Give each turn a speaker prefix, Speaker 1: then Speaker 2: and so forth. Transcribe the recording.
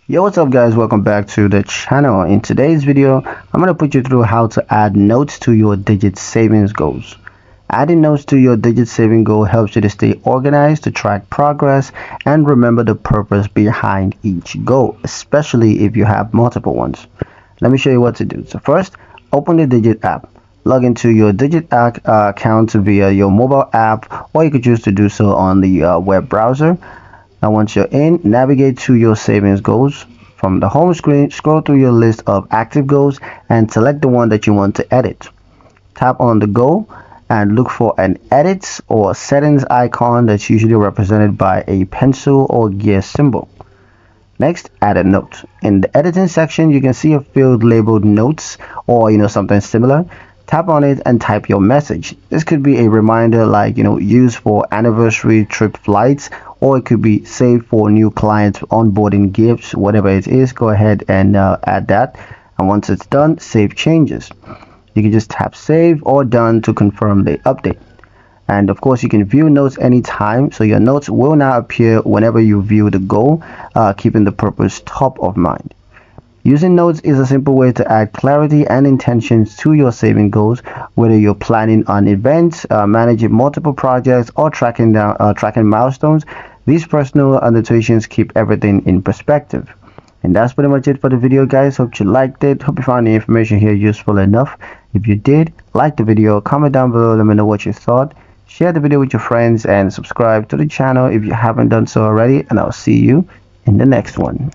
Speaker 1: Yo, what's up guys, welcome back to the channel. In today's video I'm going to put you through how to add notes to your digit savings goals. Adding notes to your digit saving goal helps you to stay organized, to track progress, and remember the purpose behind each goal, especially if you have multiple ones. Let me show you what to do. So first, open the digit app. Log into your digit account via your mobile app, or you could choose to do so on the web browser. Now once you're in, navigate to your savings goals. From the home screen, scroll through your list of active goals and select the one that you want to edit. Tap on the goal and look for an edit or settings icon that's usually represented by a pencil or gear symbol. Next, add a note. In the editing section, you can see a field labeled notes or something similar. Tap on it and type your message. This could be a reminder like use for anniversary trip flights, or it could be save for new clients onboarding gifts. Whatever it is, go ahead and add that, and once it's done, save changes. You can just tap save or done to confirm the update. And of course, you can view notes anytime, so your notes will now appear whenever you view the goal, keeping the purpose top of mind. Using notes is a simple way to add clarity and intentions to your saving goals, whether you're planning on events, managing multiple projects, or tracking milestones. These personal annotations keep everything in perspective. And that's pretty much it for the video, guys. Hope you liked it. Hope you found the information here useful enough. If you did, like the video, comment down below, let me know what you thought. Share the video with your friends and subscribe to the channel if you haven't done so already, and I'll see you in the next one.